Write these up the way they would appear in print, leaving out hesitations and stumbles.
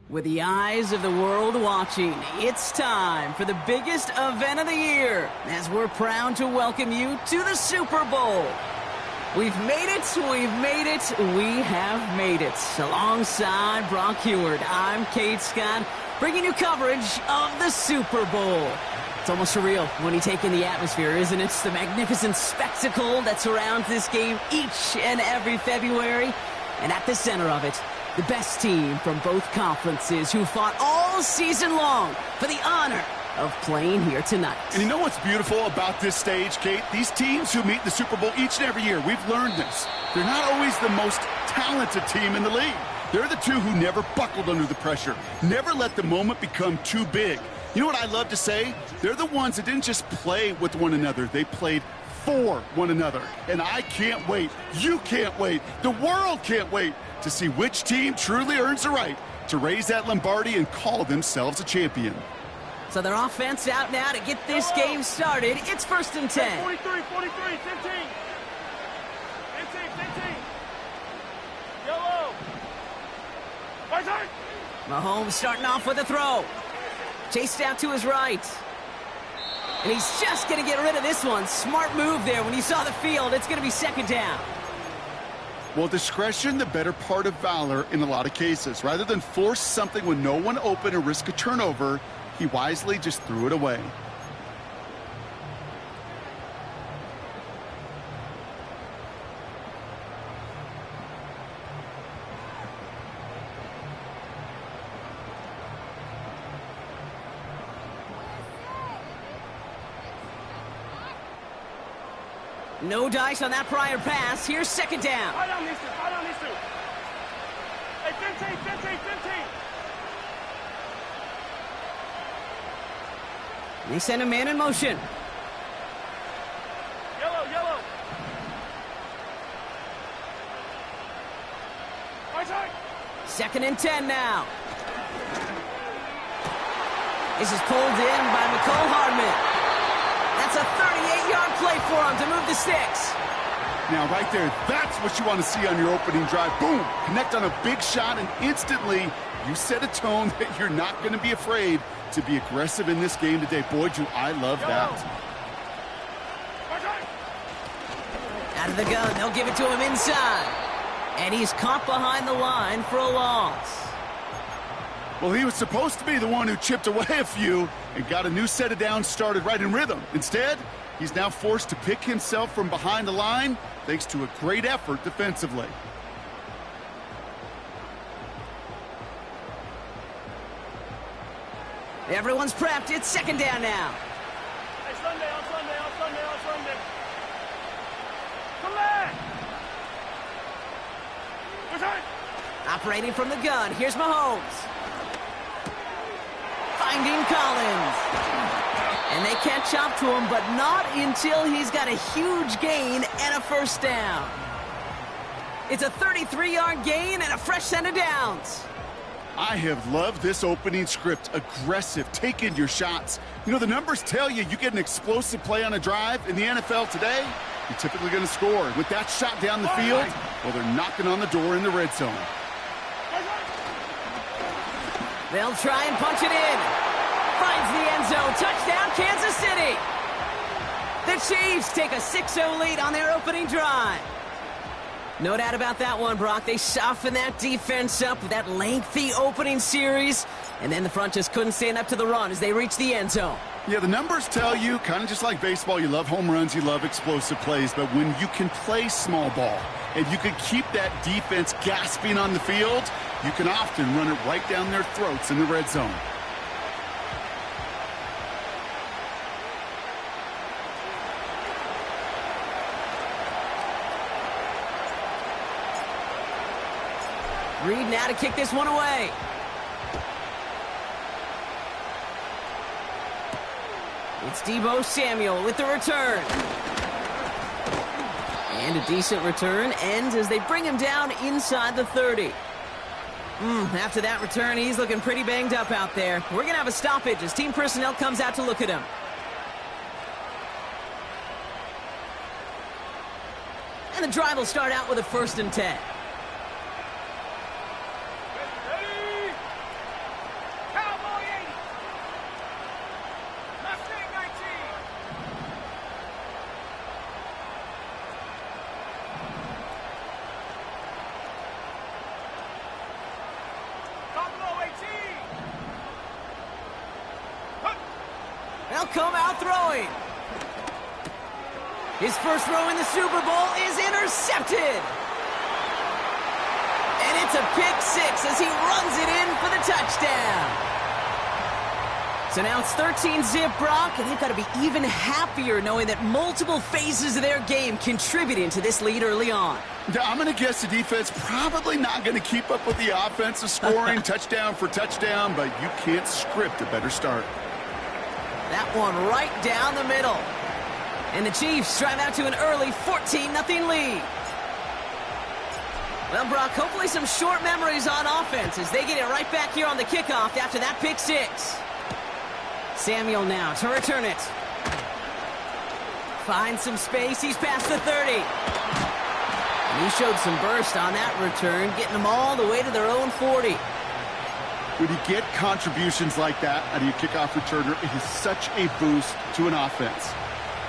With the eyes of the world watching, it's time for the biggest event of the year as we're proud to welcome you to the Super Bowl. We've made it, we have made it. Alongside Brock Heward, I'm Kate Scott, bringing you coverage of the Super Bowl. It's almost surreal when you take in the atmosphere, isn't it? It's the magnificent spectacle that surrounds this game each and every February. And at the center of it, the best team from both conferences who fought all season long for the honor of playing here tonight. And you know what's beautiful about this stage, Kate? These teams who meet the Super Bowl each and every year, we've learned this. They're not always the most talented team in the league. They're the two who never buckled under the pressure, never let the moment become too big. You know what I love to say? They're the ones that didn't just play with one another. They played for one another. And I can't wait. You can't wait. The world can't wait to see which team truly earns the right to raise that Lombardi and call themselves a champion. So their offense out now to get this game started. It's 1st and 10. 43, 15. 15. Yellow. Mahomes starting off with a throw. Chased out to his right. And he's just going to get rid of this one. Smart move there. When you saw the field, it's going to be 2nd down. Well, discretion, the better part of valor in a lot of cases. Rather than force something with no one open and risk a turnover, he wisely just threw it away. No dice on that prior pass. Here's 2nd down. I don't need to. Hey, 15. They send a man in motion. Yellow. Right side. 2nd and 10 now. This is pulled in by Mecole Hardman. That's a 38-yard play for him to move the sticks. Now, right there, that's what you want to see on your opening drive. Boom! Connect on a big shot, and instantly you set a tone that you're not going to be afraid to be aggressive in this game today. Boy, do I love that. Out of the gun, they'll give it to him inside. And he's caught behind the line for a loss. Well, he was supposed to be the one who chipped away a few and got a new set of downs started right in rhythm. Instead, he's now forced to pick himself from behind the line thanks to a great effort defensively. Everyone's prepped. It's 2nd down now. Hey, Sunday. Come back. Right. Operating from the gun. Here's Mahomes. Finding Collins. And they catch up to him, but not until he's got a huge gain and a 1st down. It's a 33-yard gain and a fresh set of downs. I have loved this opening script. Aggressive, taking your shots. You know, the numbers tell you get an explosive play on a drive in the NFL today, you're typically going to score. With that shot down the field, well, they're knocking on the door in the red zone. They'll try and punch it in. Finds the end zone. Touchdown, Kansas City. The Chiefs take a 6-0 lead on their opening drive. No doubt about that one, Brock. They softened that defense up with that lengthy opening series, and then the front just couldn't stand up to the run as they reached the end zone. Yeah, the numbers tell you, kind of just like baseball, you love home runs, you love explosive plays, but when you can play small ball and you can keep that defense gasping on the field, you can often run it right down their throats in the red zone. Reed now to kick this one away. It's Deebo Samuel with the return. And a decent return ends as they bring him down inside the 30. After that return, he's looking pretty banged up out there. We're going to have a stoppage as team personnel comes out to look at him. And the drive will start out with a 1st and 10. he'll come out throwing. His first throw in the Super Bowl is intercepted. And it's a pick six as he runs it in for the touchdown. So now it's 13-zip, Brock, and they've got to be even happier knowing that multiple phases of their game contributed to this lead early on. I'm going to guess the defense probably not going to keep up with the offensive scoring touchdown for touchdown, but you can't script a better start. That one right down the middle. And the Chiefs drive out to an early 14-0 lead. Well, Brock, hopefully some short memories on offense as they get it right back here on the kickoff after that pick six. Samuel now to return it. Finds some space. He's past the 30. And he showed some burst on that return, getting them all the way to their own 40. When you get contributions like that out of your kickoff returner, it is such a boost to an offense.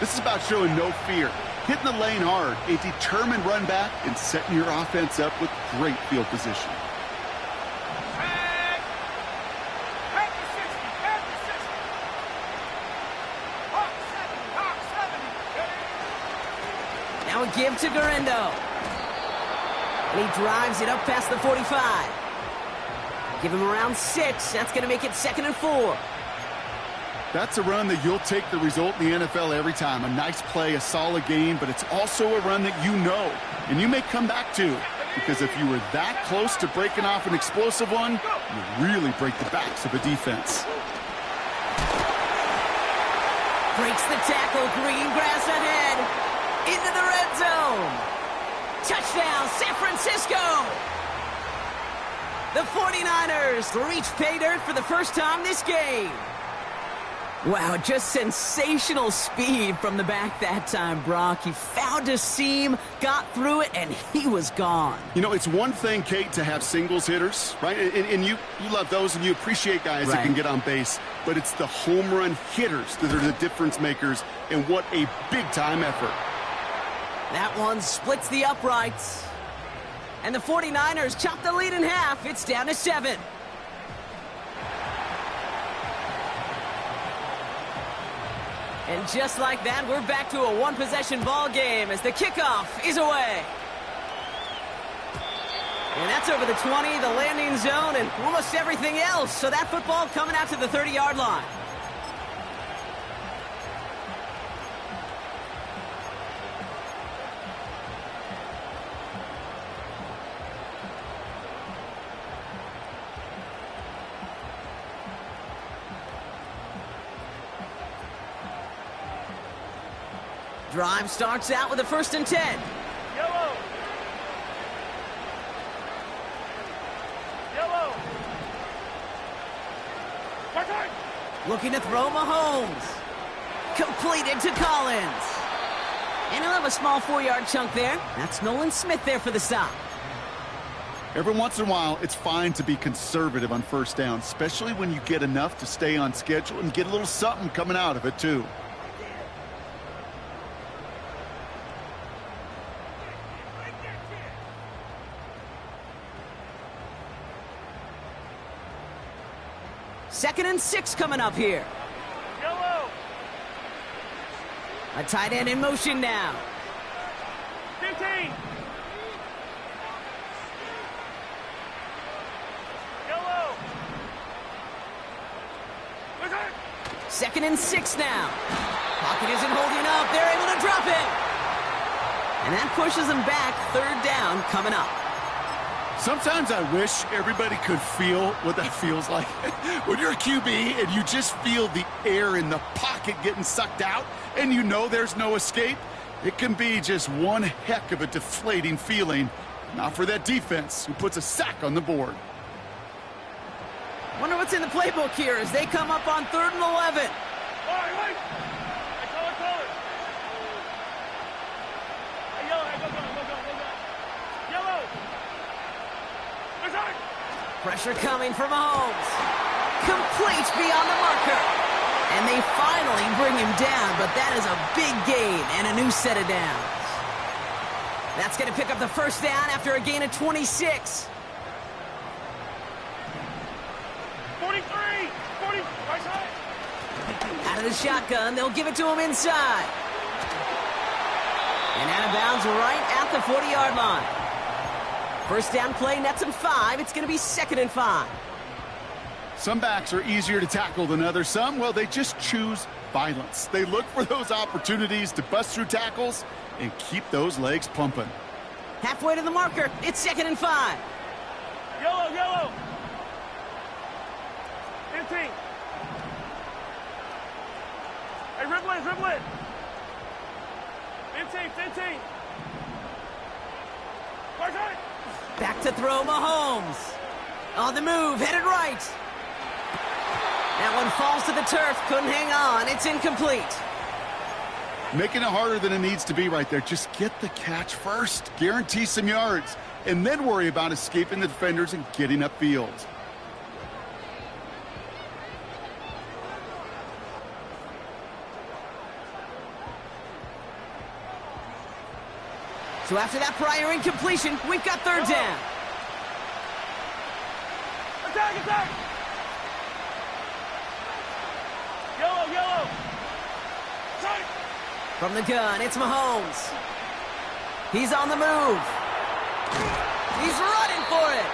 This is about showing no fear, hitting the lane hard, a determined run back, and setting your offense up with great field position. Now a give to Guerendo. And he drives it up past the 45. Give him around 6. That's going to make it 2nd and 4. That's a run that you'll take the result in the NFL every time. A nice play, a solid game, but it's also a run that you know, and you may come back to. Because if you were that close to breaking off an explosive one, you really break the backs of a defense. Breaks the tackle. Green grass ahead. Into the red zone. Touchdown, San Francisco. The 49ers reach pay dirt for the first time this game. Wow, just sensational speed from the back that time, Brock. He found a seam, got through it, and he was gone. You know, it's one thing, Kate, to have singles hitters, right? And you love those, and you appreciate guys that can get on base. But it's the home run hitters that are the difference makers, and what a big-time effort. That one splits the uprights. And the 49ers chop the lead in half. It's down to 7. And just like that, we're back to a one-possession ball game as the kickoff is away. And that's over the 20, the landing zone, and almost everything else. So that football coming out to the 30-yard line. Drive starts out with a 1st and 10. Yellow. Yellow. Looking to throw Mahomes. Completed to Collins. And he'll have a small 4-yard chunk there. That's Nolan Smith there for the stop. Every once in a while, it's fine to be conservative on 1st down, especially when you get enough to stay on schedule and get a little something coming out of it, too. Second and 6 coming up here. Yellow. A tight end in motion now. 15. Yellow. What's that? 2nd and 6 now. Pocket isn't holding up. They're able to drop it. And that pushes them back. 3rd down coming up. Sometimes I wish everybody could feel what that feels like. When you're a QB and you just feel the air in the pocket getting sucked out and you know there's no escape, it can be just one heck of a deflating feeling. Not for that defense who puts a sack on the board. Wonder what's in the playbook here as they come up on 3rd and 11. All right, wait. I call it. Hey, yellow, hey, go. Yellow. What's that? Pressure coming from Mahomes. Complete beyond the marker. And they finally bring him down, but that is a big gain and a new set of downs. That's going to pick up the 1st down after a gain of 26. 43. 40. Right side. Out of the shotgun, they'll give it to him inside. And out of bounds right at the 40-yard line. First down play nets him 5. It's going to be 2nd and 5. Some backs are easier to tackle than others. Some, well, they just choose violence. They look for those opportunities to bust through tackles and keep those legs pumping. Halfway to the marker. It's 2nd and 5. Yellow, yellow. 15. Hey, dribble it, dribble it. 15, 15. Back to throw, Mahomes. On the move, headed right. That one falls to the turf, couldn't hang on. It's incomplete. Making it harder than it needs to be right there. Just get the catch first. Guarantee some yards. And then worry about escaping the defenders and getting upfield. So after that prior incompletion, we've got 3rd down. Attack, attack. Yellow, yellow. Tight. From the gun, it's Mahomes. He's on the move. He's running for it.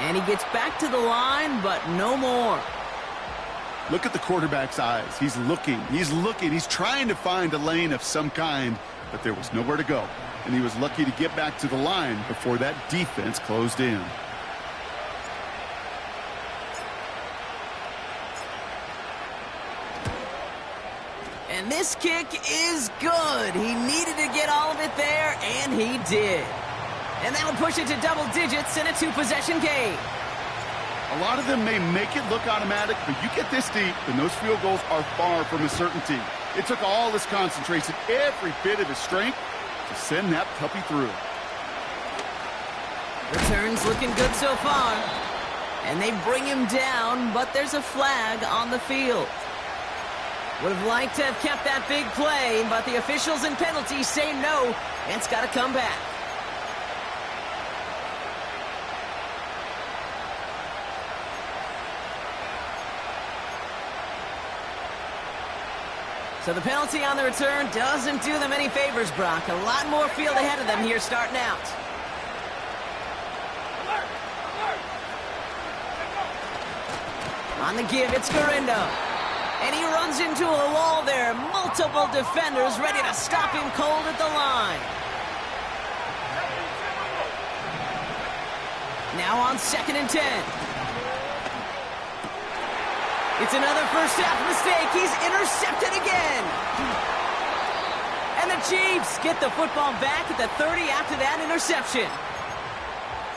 And he gets back to the line, but no more. Look at the quarterback's eyes. He's looking. He's trying to find a lane of some kind, but there was nowhere to go. And he was lucky to get back to the line before that defense closed in. And this kick is good. He needed to get all of it there, and he did. And that'll push it to double digits in a 2-possession game. A lot of them may make it look automatic, but you get this deep, and those field goals are far from a certainty. It took all his concentration, every bit of his strength, to send that puppy through. Return's looking good so far. And they bring him down, but there's a flag on the field. Would have liked to have kept that big play, but the officials and penalties say no, and it's got to come back. So the penalty on the return doesn't do them any favors, Brock. A lot more field ahead of them here starting out. On the give, it's Garindo. And he runs into a wall there. Multiple defenders ready to stop him cold at the line. Now on 2nd and 10. It's another first half mistake. He's intercepted again. And the Chiefs get the football back at the 30 after that interception.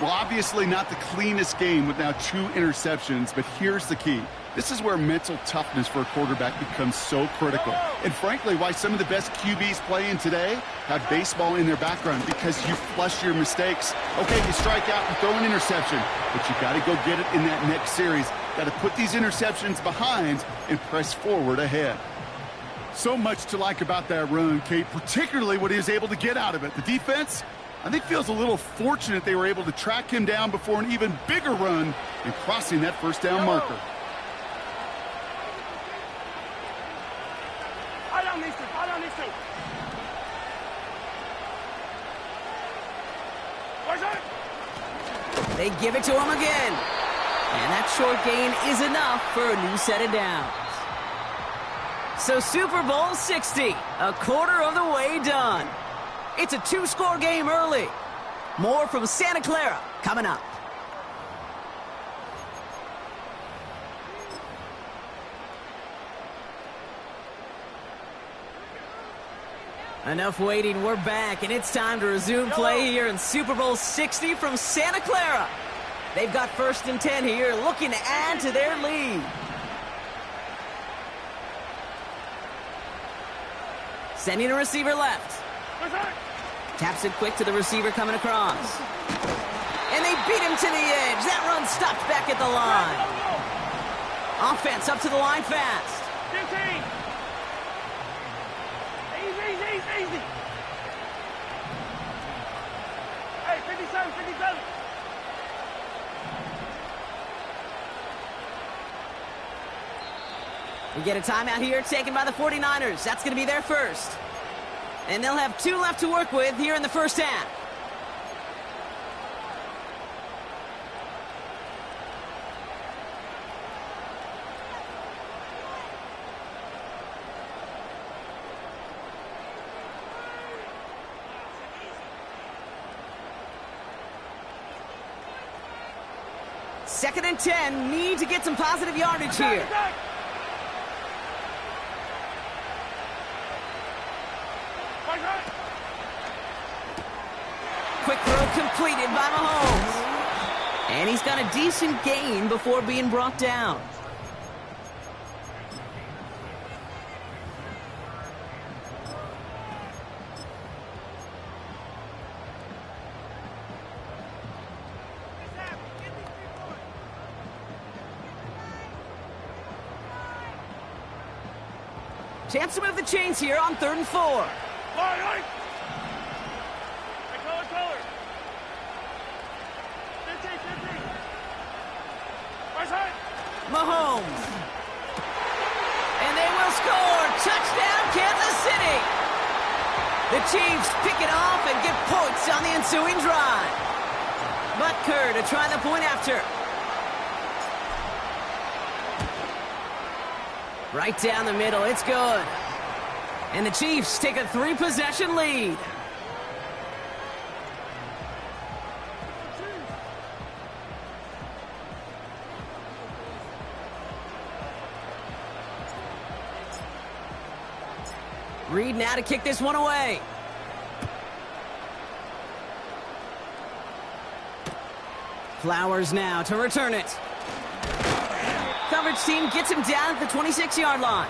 Well, obviously not the cleanest game with now 2 interceptions, but here's the key. This is where mental toughness for a quarterback becomes so critical. And frankly, why some of the best QBs playing today have baseball in their background, because you flush your mistakes. Okay, you strike out and throw an interception, but you got to go get it in that next series. Got to put these interceptions behind and press forward ahead. So much to like about that run, Kate, particularly what he was able to get out of it. The defense, I think, feels a little fortunate they were able to track him down before an even bigger run and crossing that first down marker. I don't need to. They give it to him again. And that short gain is enough for a new set of downs. So Super Bowl 60, a quarter of the way done. It's a 2-score game early. More from Santa Clara coming up. Enough waiting, we're back, and it's time to resume play here in Super Bowl 60 from Santa Clara. They've got 1st and 10 here, looking to add to their lead. Sending a receiver left. Taps it quick to the receiver coming across. And they beat him to the edge. That run stopped back at the line. Offense up to the line fast. 15. Easy. Hey, 57. We get a timeout here taken by the 49ers. That's going to be their first. And they'll have 2 left to work with here in the first half. Second and 10, need to get some positive yardage here. Quick throw completed by Mahomes. And he's got a decent gain before being brought down. Chance to move the chains here on 3rd and 4. Line. Color. 15. Right side. Mahomes. And they will score. Touchdown, Kansas City. The Chiefs pick it off and get points on the ensuing drive. Butker to try the point after. Right down the middle, it's good. And the Chiefs take a 3-possession lead. Reed now to kick this one away. Flowers now to return it. Coverage team gets him down at the 26-yard line.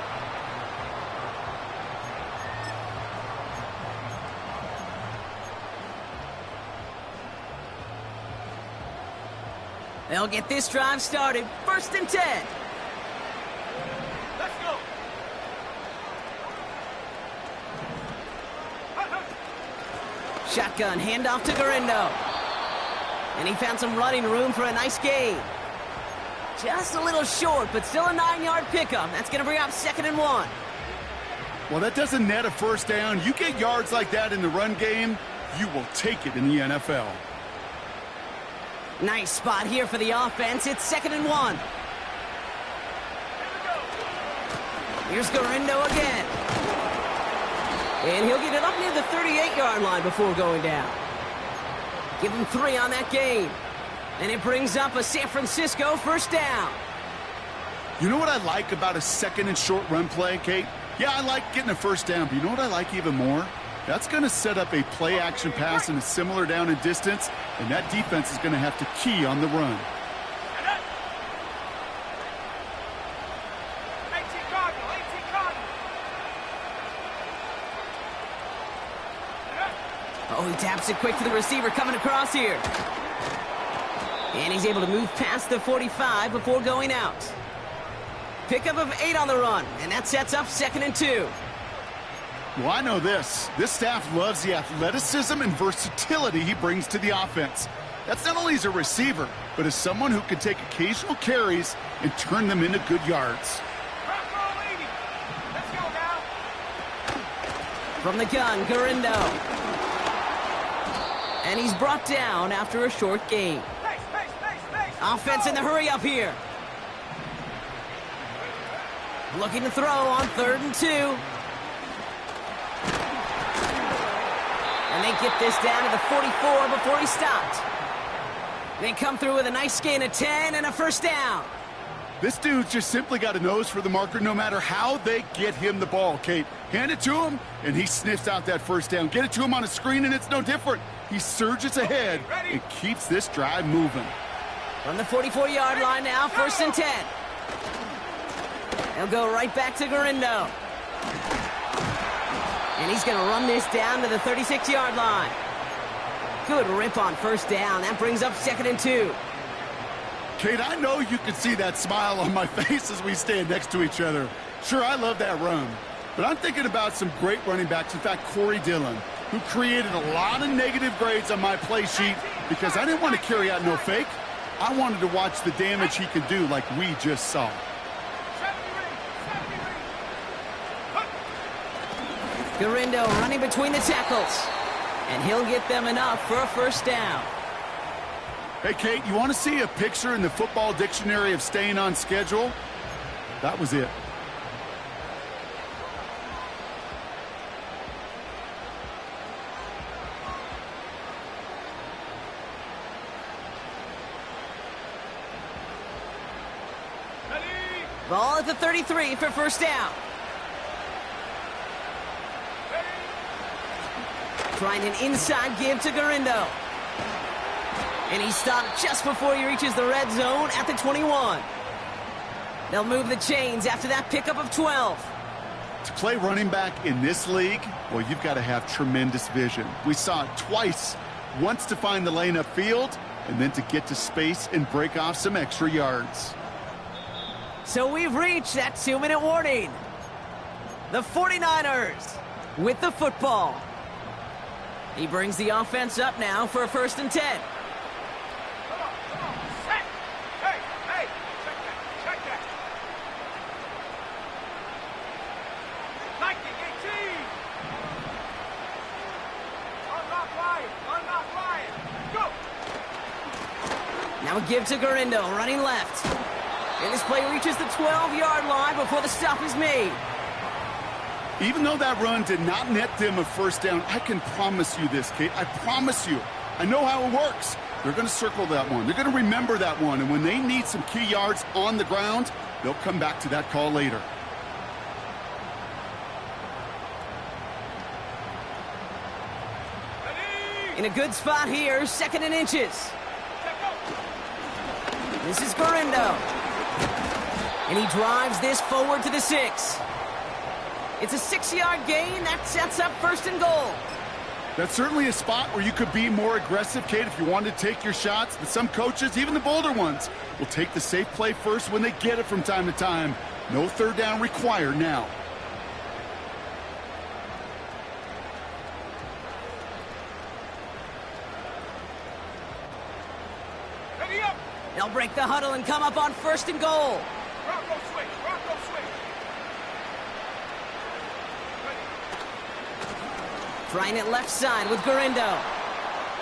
They'll get this drive started. 1st and 10. Let's go. Shotgun handoff to Garindo. And he found some running room for a nice gain. Just a little short, but still a 9-yard pickup. That's going to bring up 2nd and 1. Well, that doesn't net a first down. You get yards like that in the run game, you will take it in the NFL. Nice spot here for the offense. It's 2nd and 1. Here's Garindo again. And he'll get it up near the 38-yard line before going down. Give him 3 on that game. And it brings up a San Francisco first down. You know what I like about a 2nd and short run play, Kate? Yeah, I like getting a first down, but you know what I like even more? That's going to set up a play-action pass in a similar down and distance, and that defense is going to have to key on the run. Oh, he taps it quick to the receiver coming across here. And he's able to move past the 45 before going out. Pickup of 8 on the run, and that sets up 2nd and 2. Well, I know this. This staff loves the athleticism and versatility he brings to the offense. That's not only as a receiver, but as someone who can take occasional carries and turn them into good yards. Let's go now. From the gun, Garindo. And he's brought down after a short gain. Offense in the hurry up here. Looking to throw on 3rd and 2. And they get this down to the 44 before he stopped. They come through with a nice gain of 10 and a first down. This dude's just simply got a nose for the marker no matter how they get him the ball, Kate. Hand it to him, and he sniffs out that first down. Get it to him on a screen, and it's no different. He surges ahead and keeps this drive moving. From the 44-yard line now, 1st and 10. They'll go right back to Garindo. And he's going to run this down to the 36-yard line. Good rip on first down. That brings up 2nd and 2. Kate, I know you can see that smile on my face as we stand next to each other. Sure, I love that run. But I'm thinking about some great running backs. In fact, Corey Dillon, who created a lot of negative grades on my play sheet because I didn't want to carry out no fake. I wanted to watch the damage he could do like we just saw. Gurindo running between the tackles. And he'll get them enough for a first down. Hey, Kate, you want to see a picture in the football dictionary of staying on schedule? That was it. Ball at the 33 for first down. Trying an inside give to Gurindo. And he stopped just before he reaches the red zone at the 21. They'll move the chains after that pickup of 12. To play running back in this league, well, you've got to have tremendous vision. We saw it twice. Once to find the lane upfield, and then to get to space and break off some extra yards. So we've reached that 2-minute warning. The 49ers with the football. He brings the offense up now for a 1st and 10. Now a give to Gurindo, running left. And this play reaches the 12-yard line before the stop is made. Even though that run did not net them a first down, I can promise you this, Kate. I promise you. I know how it works. They're going to circle that one. They're going to remember that one. And when they need some key yards on the ground, they'll come back to that call later. In a good spot here, 2nd and inches. This is Gurindo. And he drives this forward to the 6. It's a 6-yard gain. That sets up 1st and goal. That's certainly a spot where you could be more aggressive, Kate, if you wanted to take your shots. But some coaches, even the bolder ones, will take the safe play first when they get it from time to time. No 3rd down required now. They'll break the huddle and come up on 1st and goal. Bronco switch, Bronco switch. Trying it left side with Gurindo.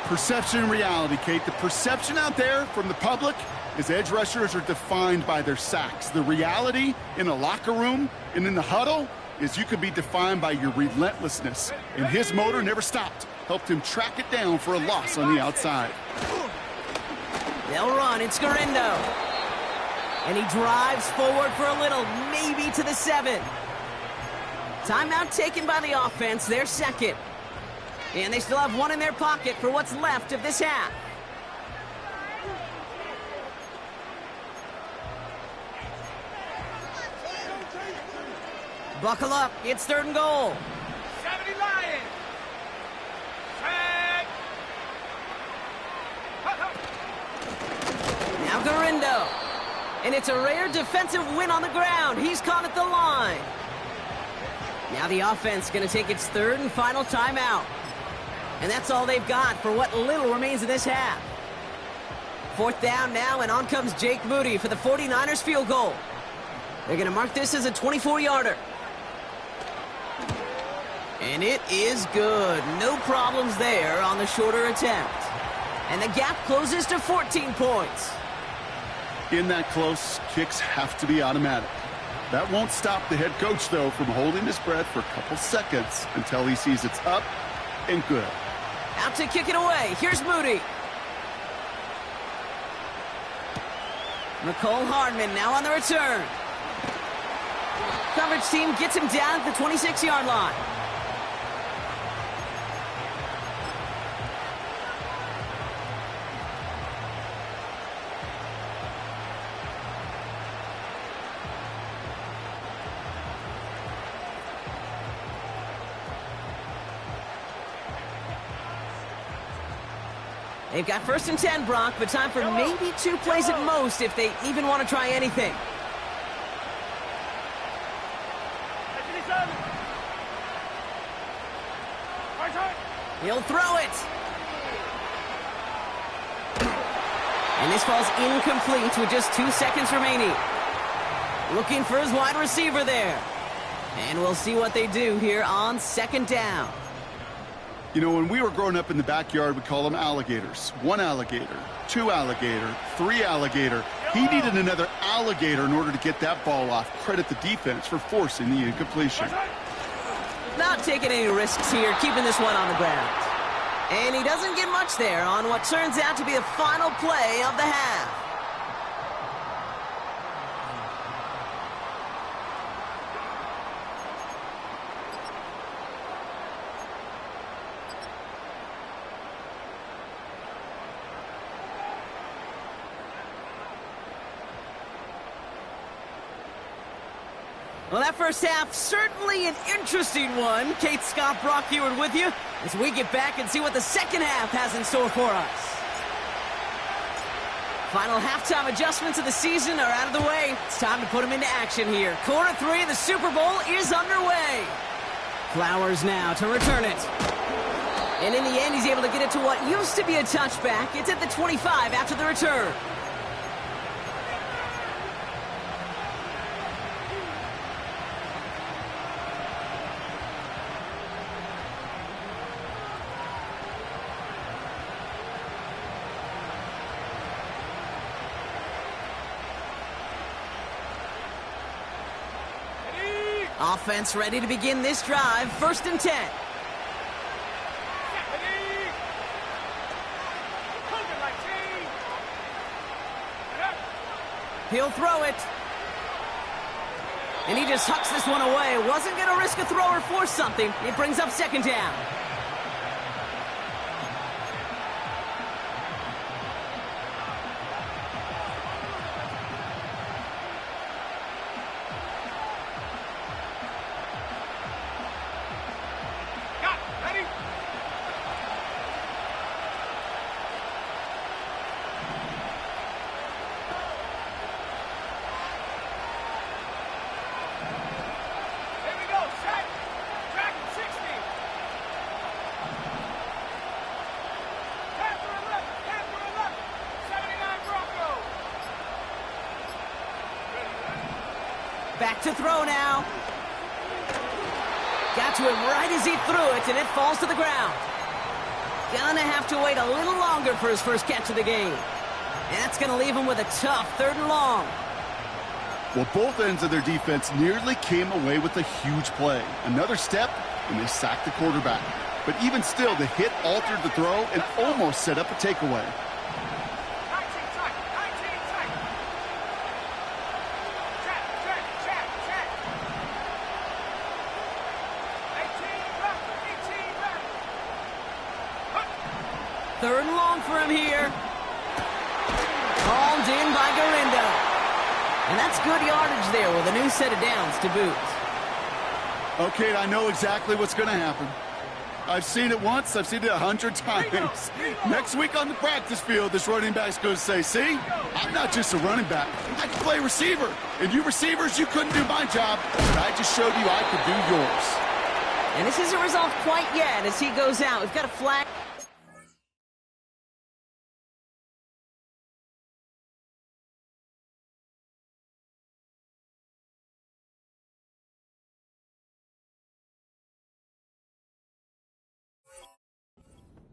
Perception and reality, Kate. The perception out there from the public is edge rushers are defined by their sacks. The reality in a locker room and in the huddle is you could be defined by your relentlessness. And his motor never stopped. Helped him track it down for a loss on the outside. They'll run. It's Gurindo. And he drives forward for a little, maybe to the 7. Timeout taken by the offense, their 2nd. And they still have 1 in their pocket for what's left of this half. Buckle up. It's 3rd and goal. 70 Lions. Now Gurindo. And it's a rare defensive win on the ground. He's caught at the line. Now the offense going to take its 3rd and final timeout. And that's all they've got for what little remains of this half. 4th down now, and on comes Jake Moody for the 49ers field goal. They're going to mark this as a 24-yarder. And it is good. No problems there on the shorter attempt. And the gap closes to 14 points. In that close, kicks have to be automatic. That won't stop the head coach, though, from holding his breath for a couple seconds until he sees it's up and good. Out to kick it away. Here's Moody. Mecole Hardman now on the return. Coverage team gets him down at the 26-yard line. They've got 1st and 10, Brock, but time for maybe 2 plays at most if they even want to try anything. He'll throw it. And this falls incomplete with just 2 seconds remaining. Looking for his wide receiver there. And we'll see what they do here on second down. You know, when we were growing up in the backyard, we call them alligators. 1 alligator, 2 alligator, 3 alligator. He needed another alligator in order to get that ball off. Credit the defense for forcing the incompletion. Not taking any risks here, keeping this one on the ground. And he doesn't get much there on what turns out to be the final play of the half. Well, that first half, certainly an interesting one. Kate, Scott, Brock Heward with you as we get back and see what the second half has in store for us. Final halftime adjustments of the season are out of the way. It's time to put them into action here. Quarter 3 of the Super Bowl is underway. Flowers now to return it. And in the end, he's able to get it to what used to be a touchback. It's at the 25 after the return. Offense ready to begin this drive. 1st and 10. He'll throw it. And he just hucks this one away. Wasn't going to risk a throw or force something. It brings up 2nd down. Back to throw now. Got to him right as he threw it, and it falls to the ground. Gonna have to wait a little longer for his first catch of the game. And that's gonna leave him with a tough 3rd and long. Well, both ends of their defense nearly came away with a huge play. Another step, and they sacked the quarterback. But even still, the hit altered the throw and almost set up a takeaway. Third and long for him here. Called in by Garindo. And that's good yardage there with a new set of downs to boot. Okay, I know exactly what's going to happen. I've seen it once. I've seen it 100 times. Next week on the practice field, this running back's going to say, see, I'm not just a running back. I can play receiver. And you receivers, you couldn't do my job, but I just showed you I could do yours. And this isn't resolved quite yet as he goes out. We've got a flag.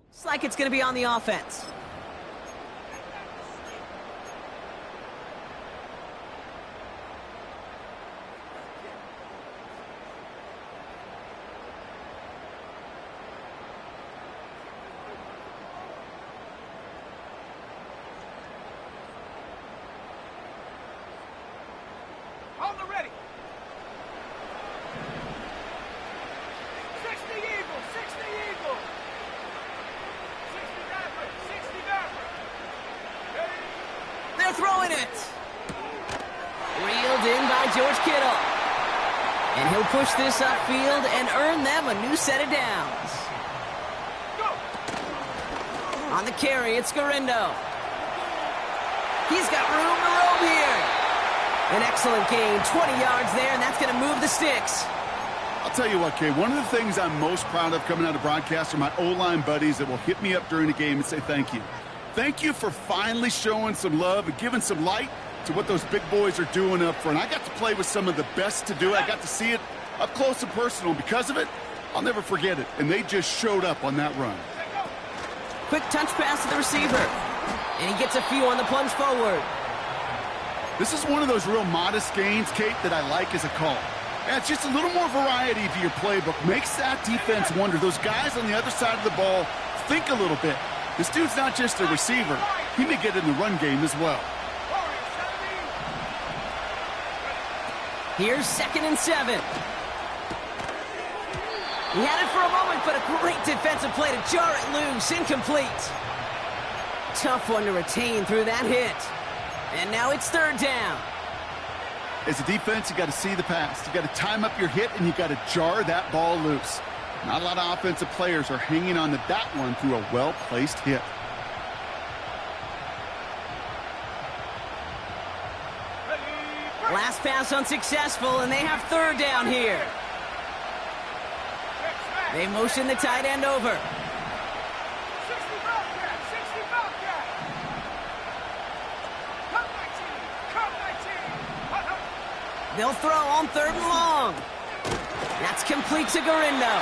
Looks like it's going to be on the offense. On the ready. 60 Eagles, 60 Eagles. 60 Maverick, 60 Maverick. Ready? They're throwing it. Reeled in by George Kittle. And he'll push this upfield and earn them a new set of downs. Go. On the carry, it's Garindo. He's got room to roam here. An excellent gain, 20 yards there, and that's going to move the sticks. I'll tell you what, Kay, one of the things I'm most proud of coming out of broadcast are my O-line buddies that will hit me up during the game and say thank you. Thank you for finally showing some love and giving some light to what those big boys are doing up front. I got to play with some of the best to do it. I got to see it up close and personal. Because of it, I'll never forget it. And they just showed up on that run. Quick touch pass to the receiver. And he gets a few on the plunge forward. This is one of those real modest gains, Kate, that I like as a call. Yeah, it's just a little more variety to your playbook. Makes that defense wonder. Those guys on the other side of the ball think a little bit. This dude's not just a receiver. He may get in the run game as well. Here's 2nd and 7. He had it for a moment, but a great defensive play to jar it loose. Incomplete. Tough one to retain through that hit. And now it's 3rd down. As a defense, you got to see the pass. You got to time up your hit, and you got to jar that ball loose. Not a lot of offensive players are hanging on to that one through a well-placed hit. Last pass unsuccessful, and they have 3rd down here. They motion the tight end over. They'll throw on 3rd and long. That's complete to Garindo.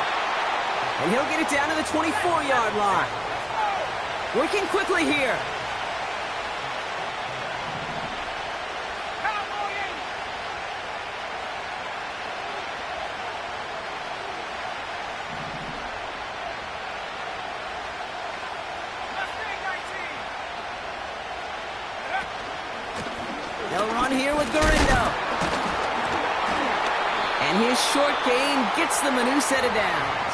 And he'll get it down to the 24-yard line. Working quickly here. They'll run here with Garindo. And his short gain gets them a new set of downs.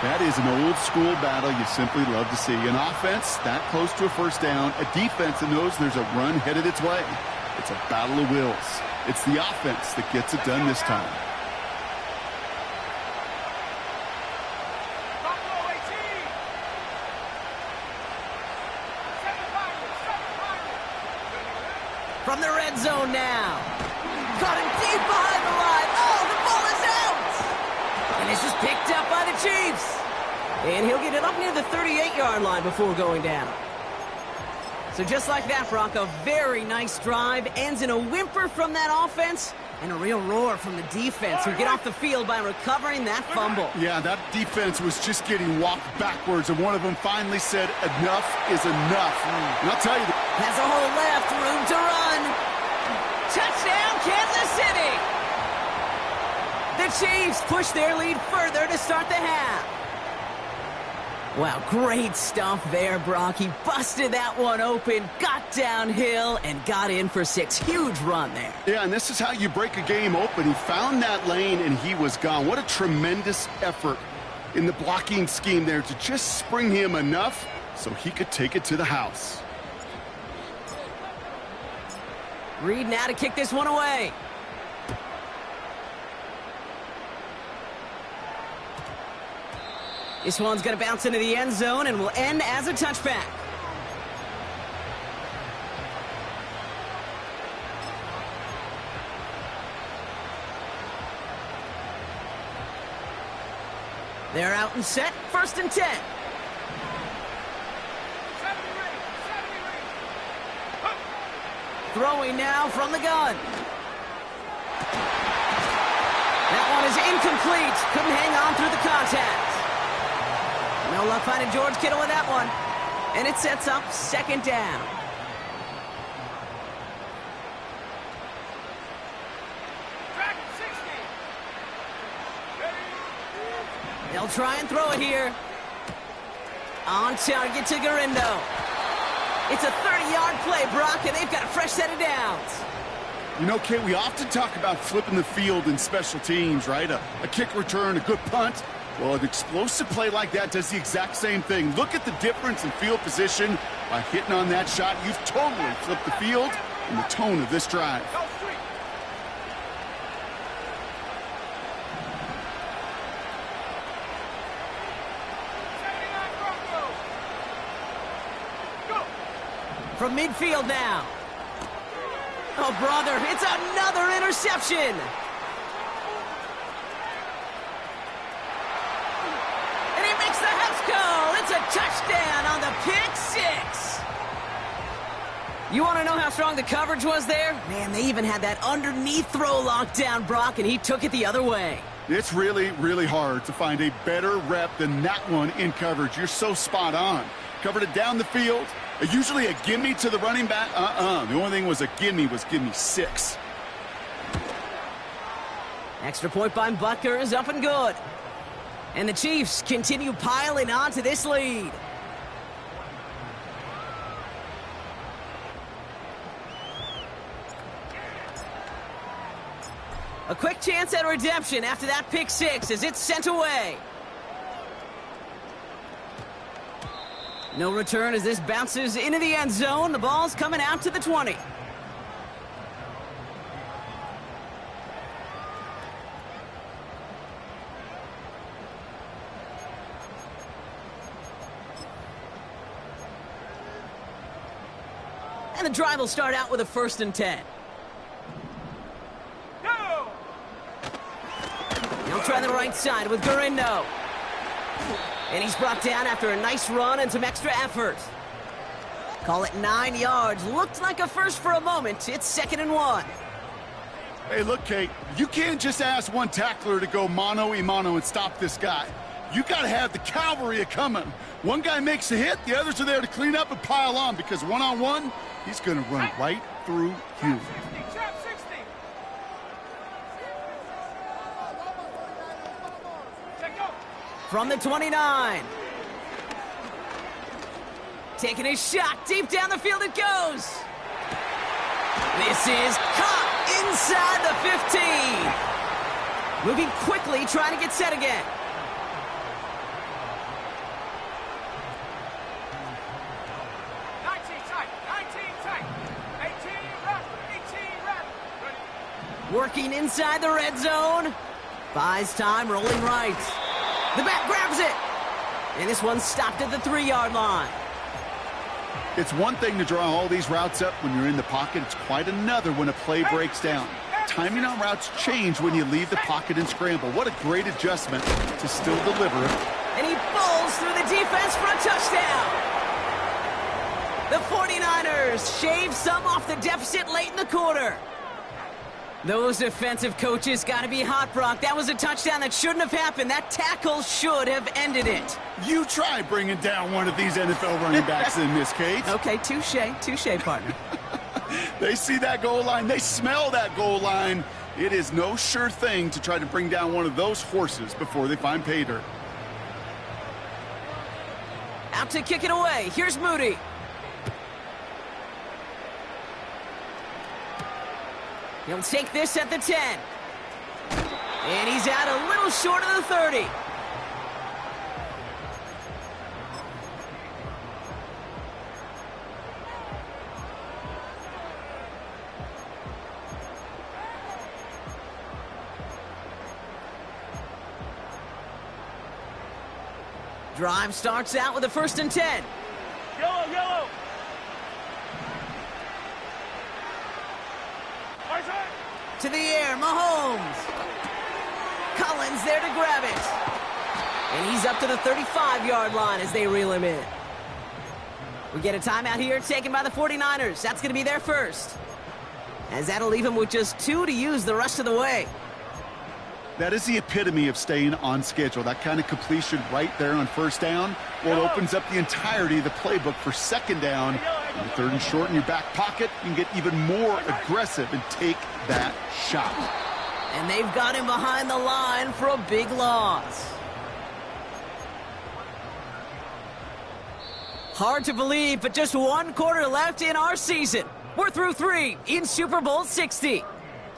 That is an old-school battle you simply love to see. An offense that close to a 1st down, a defense that knows there's a run headed its way. It's a battle of wills. It's the offense that gets it done this time. From the red zone now. Caught him deep behind the line. Oh, the ball is out! And this is picked up by the Chiefs. And he'll get it up near the 38-yard line before going down. So just like that, Brock, a very nice drive. Ends in a whimper from that offense and a real roar from the defense, who get off the field by recovering that fumble. Yeah, that defense was just getting walked backwards, and one of them finally said, enough is enough. And I'll tell you... Has a hole left, room to run. Touchdown, Kansas City! The Chiefs push their lead further to start the half. Wow, great stuff there, Brock. He busted that one open, got downhill, and got in for 6. Huge run there. Yeah, and this is how you break a game open. He found that lane, and he was gone. What a tremendous effort in the blocking scheme there to just spring him enough so he could take it to the house. Reed now to kick this one away. This one's going to bounce into the end zone and will end as a touchback. They're out and set. 1st and 10. Throwing now from the gun. That one is incomplete. Couldn't hang on through the contact. No luck finding George Kittle with that one. And it sets up 2nd down. They'll try and throw it here. On target to Garindo. It's a 30-yard play, Brock, and they've got a fresh set of downs. You know, Kate, we often talk about flipping the field in special teams, right? A kick return, a good punt. Well, an explosive play like that does the exact same thing. Look at the difference in field position. By hitting on that shot, you've totally flipped the field and the tone of this drive. From midfield now. Oh, brother, it's another interception. And he makes the house call. It's a touchdown on the pick 6. You want to know how strong the coverage was there? Man, they even had that underneath throw locked down, Brock, and he took it the other way. It's really, really hard to find a better rep than that one in coverage. You're so spot on. Covered it down the field. Usually a gimme to the running back. The only thing was a gimme 6. Extra point by Butker is up and good. And the Chiefs continue piling on to this lead. A quick chance at redemption after that pick six as it's sent away. No return as this bounces into the end zone. The ball's coming out to the 20. And the drive will start out with a 1st and 10. He'll try the right side with Gurindo. And he's brought down after a nice run and some extra effort. Call it 9 yards. Looked like a first for a moment. It's 2nd and 1. Hey, look, Kate, you can't just ask one tackler to go mano-a-mano and stop this guy. You got to have the cavalry coming. One guy makes a hit, the others are there to clean up and pile on, because one-on-one, he's going to run right through you. From the 29. Taking a shot deep down the field it goes. This is caught inside the 15. Moving quickly, trying to get set again. Working inside the red zone. Buys time, rolling right. The back grabs it. And this one's stopped at the 3-yard line. It's one thing to draw all these routes up when you're in the pocket. It's quite another when a play breaks down. Timing on routes change when you leave the pocket and scramble. What a great adjustment to still deliver it. And he bowls through the defense for a touchdown. The 49ers shave some off the deficit late in the quarter. Those defensive coaches got to be hot, Brock. That was a touchdown that shouldn't have happened. That tackle should have ended it. You try bringing down one of these NFL running backs in this case. Okay, touche, partner. They see that goal line. They smell that goal line. It is no sure thing to try to bring down one of those horses before they find pay dirt. Out to kick it away. Here's Moody. He'll take this at the 10. And he's out a little short of the 30. Drive starts out with a 1st and 10. Yellow. To the air, Mahomes. Collins there to grab it. And he's up to the 35-yard line as they reel him in. We get a timeout here taken by the 49ers. That's going to be their first. As that'll leave him with just 2 to use the rest of the way. That is the epitome of staying on schedule. That kind of completion right there on 1st down. Well, it opens up the entirety of the playbook for 2nd down. On 3rd and short in your back pocket, you can get even more aggressive and take that shot. And they've got him behind the line for a big loss. Hard to believe, but just 1 quarter left in our season. We're through 3 in Super Bowl 60.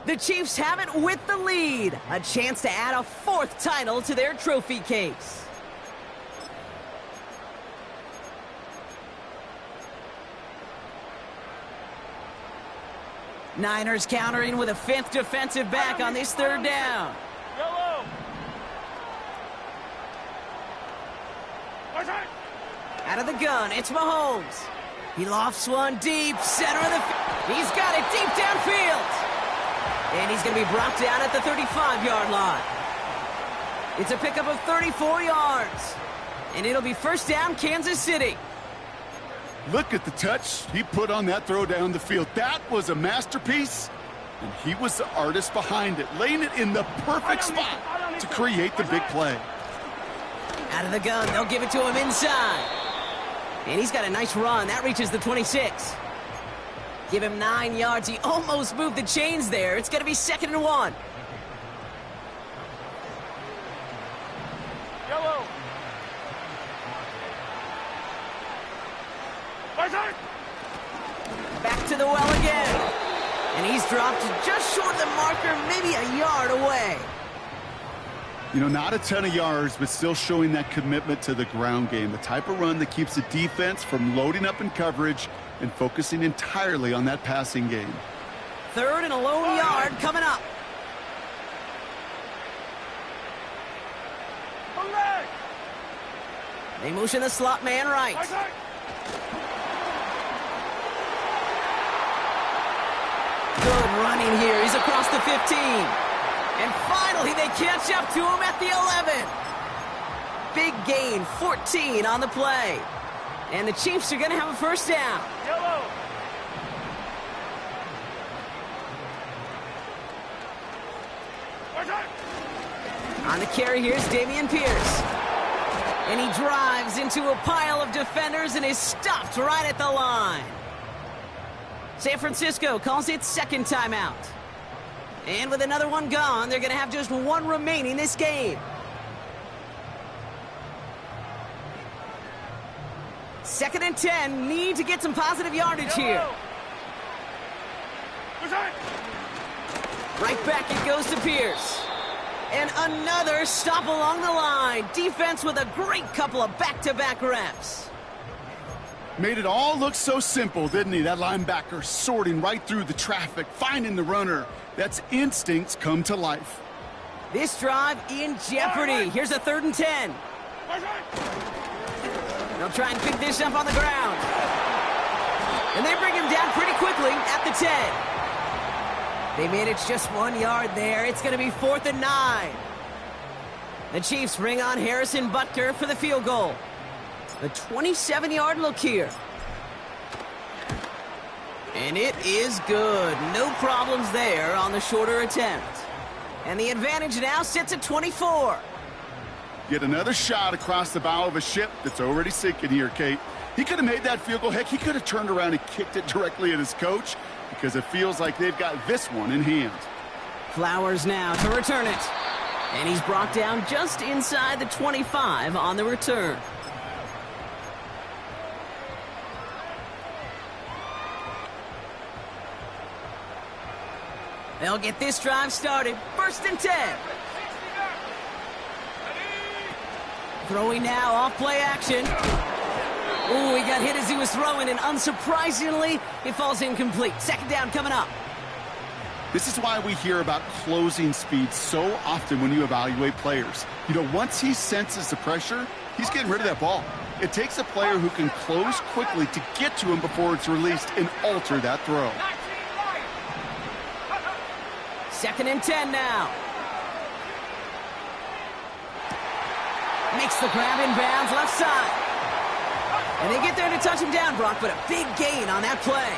The Chiefs have it with the lead. A chance to add a 4th title to their trophy case. Niners countering with a 5th defensive back on this 3rd down. Yellow. Out of the gun, it's Mahomes. He lofts one deep, center of the field. He's got it deep downfield. And he's going to be brought down at the 35-yard line. It's a pickup of 34 yards. And it'll be 1st down, Kansas City. Look at the touch he put on that throw down the field. That was a masterpiece, and he was the artist behind it, laying it in the perfect spot to create the big play. Out of the gun, they'll give it to him inside. And he's got a nice run. That reaches the 26. Give him 9 yards. He almost moved the chains there. It's going to be 2nd and 1. Yellow. Back to the well again. And he's dropped just short of the marker, maybe a yard away. You know, not a ton of yards, but still showing that commitment to the ground game. The type of run that keeps the defense from loading up in coverage and focusing entirely on that passing game. 3rd and a lone yard coming up. They motion the slot man right. Good running here. He's across the 15. And finally, they catch up to him at the 11. Big gain, 14 on the play. And the Chiefs are going to have a first down. Yellow. On the carry, here's Dameon Pierce. And he drives into a pile of defenders and is stopped right at the line. San Francisco calls it 2nd timeout. And with another one gone, they're going to have just 1 remaining this game. 2nd and 10, need to get some positive yardage here. Right back it goes to Pierce. And another stop along the line. Defense with a great couple of back-to-back reps. Made it all look so simple, didn't he? That linebacker sorting right through the traffic, finding the runner. That's instincts come to life. This drive in jeopardy. Here's a 3rd and 10. They'll try and pick this up on the ground. And they bring him down pretty quickly at the 10. They manage just 1 yard there. It's going to be 4th and 9. The Chiefs bring on Harrison Butker for the field goal. The 27-yard look here. And it is good. No problems there on the shorter attempt. And the advantage now sits at 24. Get another shot across the bow of a ship that's already sinking here, Kate. He could have made that field goal. Heck, he could have turned around and kicked it directly at his coach because it feels like they've got this one in hand. Flowers now to return it. And he's brought down just inside the 25 on the return. They'll get this drive started. 1st and 10. Throwing now off play action. Ooh, he got hit as he was throwing, and unsurprisingly, it falls incomplete. 2nd down coming up. This is why we hear about closing speed so often when you evaluate players. You know, once he senses the pressure, he's getting rid of that ball. It takes a player who can close quickly to get to him before it's released and alter that throw. 2nd and 10 now. Makes the grab in bounds left side. And they get there to touch him down, Brock, but a big gain on that play.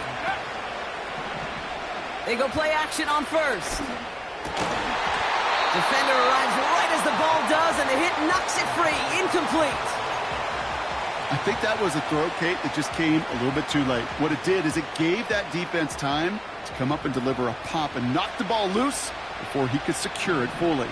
They go play action on 1st. Defender arrives right as the ball does, and the hit knocks it free. Incomplete. I think that was a throw, Kate, that just came a little bit too late. What it did is it gave that defense time to come up and deliver a pop and knock the ball loose before he could secure it fully.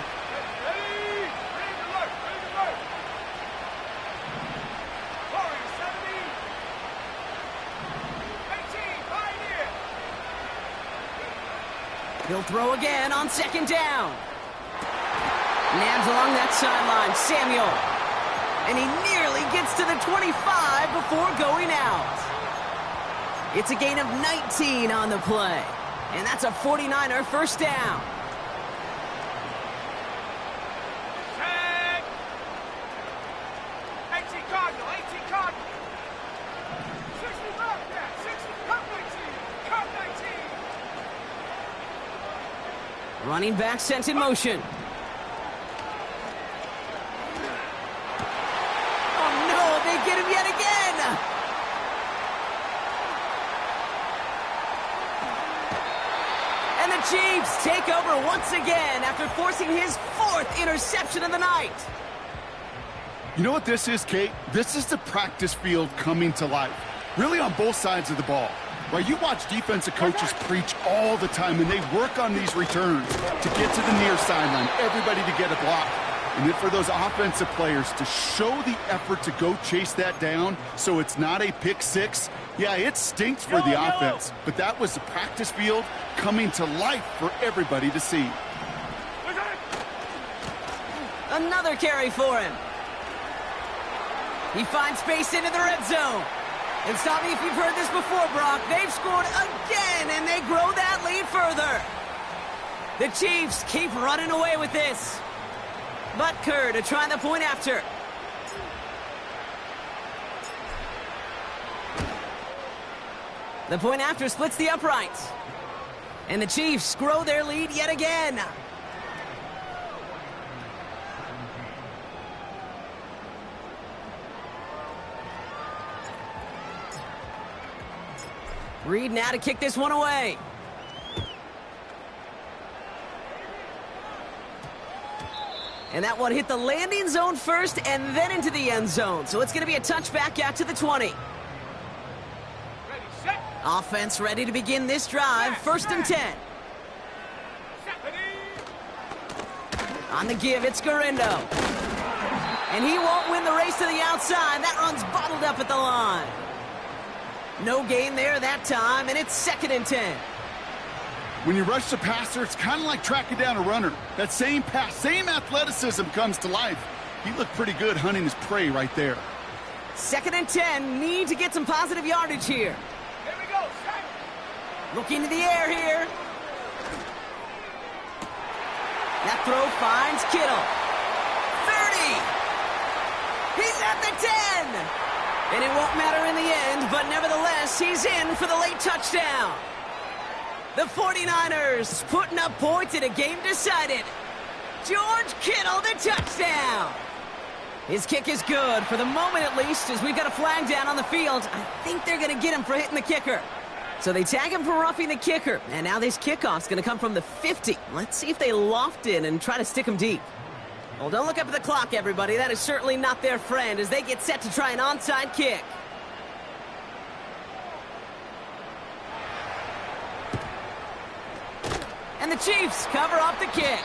He'll throw again on 2nd down. Nabs along that sideline, Samuel. And he nearly gets to the 25 before going out. It's a gain of 19 on the play. And that's a 49er first down. Tag. 18 Cardinal, 18 Cardinal. 60 back there, 60, cut 19, cut 19. Running back sent in motion. Oh no, they get him yet again. Chiefs take over once again after forcing his 4th interception of the night. You know what this is, Kate? This is the practice field coming to life, really on both sides of the ball. Right, you watch defensive coaches preach all the time, and they work on these returns to get to the near sideline, everybody to get a block. And then for those offensive players to show the effort to go chase that down so it's not a pick six, yeah, it stinks for the offense. But that was the practice field coming to life for everybody to see. Another carry for him. He finds space into the red zone. And stop me if you've heard this before, Brock. They've scored again, and they grow that lead further. The Chiefs keep running away with this. Butker to try the point after. The point after splits the uprights. And the Chiefs grow their lead yet again. Reed now to kick this one away. And that one hit the landing zone first and then into the end zone. So it's going to be a touchback out to the 20. Ready, set. Offense ready to begin this drive. 1st and 10. On the give, it's Garindo. And he won't win the race to the outside. That run's bottled up at the line. No gain there that time, and it's 2nd and 10. When you rush the passer, it's kind of like tracking down a runner. That same pass, same athleticism comes to life. He looked pretty good hunting his prey right there. 2nd and 10, need to get some positive yardage here. Here we go, set. Looking to the air here. That throw finds Kittle. 30. He's at the 10. And it won't matter in the end, but nevertheless, he's in for the late touchdown. The 49ers putting up points in a game decided. George Kittle, the touchdown. His kick is good, for the moment at least, as we've got a flag down on the field. I think they're going to get him for hitting the kicker. So they tag him for roughing the kicker, and now this kickoff's going to come from the 50. Let's see if they loft in and try to stick him deep. Well, don't look up at the clock, everybody. That is certainly not their friend as they get set to try an onside kick. And the Chiefs cover up the kick.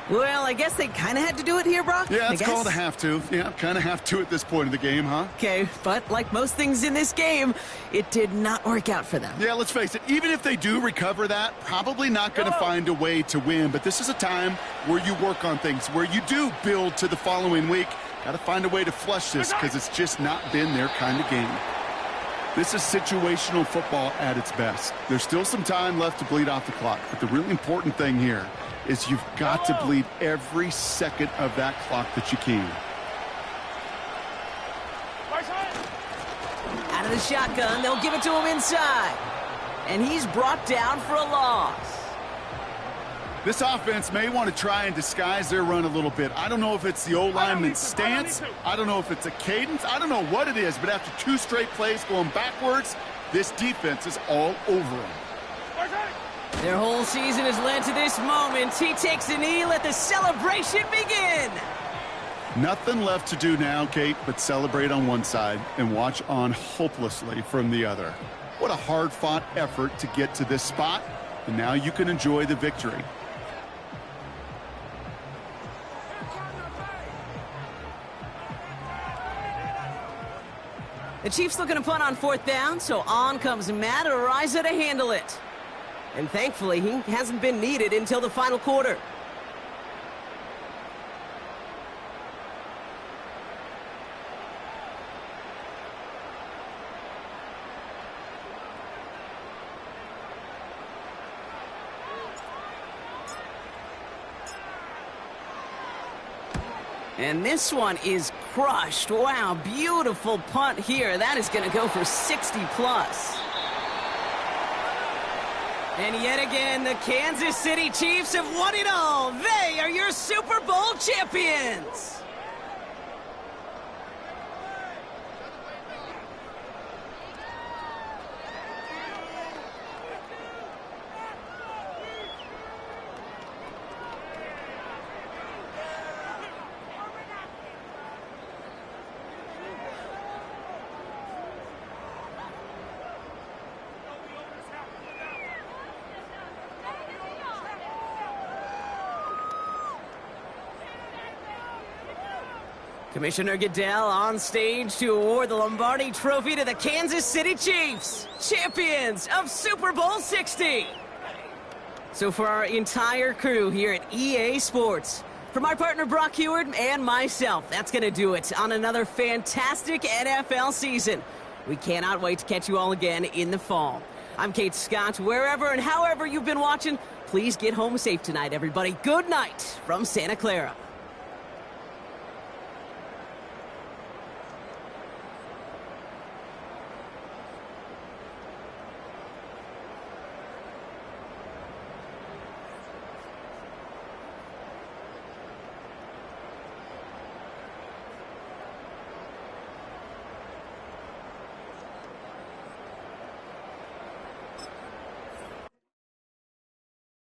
Well, I guess they kind of had to do it here, Brock. Yeah, it's called a have to. Yeah, kind of have to at this point in the game, huh? Okay, but like most things in this game, it did not work out for them. Yeah, let's face it. Even if they do recover that, probably not going to find a way to win. But this is a time where you work on things, where you do build to the following week. Got to find a way to flush this because it's just not been their kind of game. This is situational football at its best. There's still some time left to bleed off the clock. But the really important thing here is you've got to bleed every second of that clock that you can. Out of the shotgun, they'll give it to him inside. And he's brought down for a loss. This offense may want to try and disguise their run a little bit. I don't know if it's the O-lineman's stance. I don't know if it's a cadence. I don't know what it is, but after 2 straight plays going backwards, this defense is all over them. Their whole season has led to this moment. He takes a knee, let the celebration begin. Nothing left to do now, Kate, but celebrate on one side and watch on hopelessly from the other. What a hard-fought effort to get to this spot, and now you can enjoy the victory. The Chiefs looking to punt on 4th down, so on comes Matt Araiza to handle it. And thankfully, he hasn't been needed until the final quarter. And this one is crushed. Wow, beautiful punt here. That is going to go for 60 plus. And yet again, the Kansas City Chiefs have won it all. They are your Super Bowl champions. Commissioner Goodell on stage to award the Lombardi Trophy to the Kansas City Chiefs, champions of Super Bowl 60. So for our entire crew here at EA Sports, for my partner Brock Heward and myself, that's going to do it on another fantastic NFL season. We cannot wait to catch you all again in the fall. I'm Kate Scott. Wherever and however you've been watching, please get home safe tonight, everybody. Good night from Santa Clara.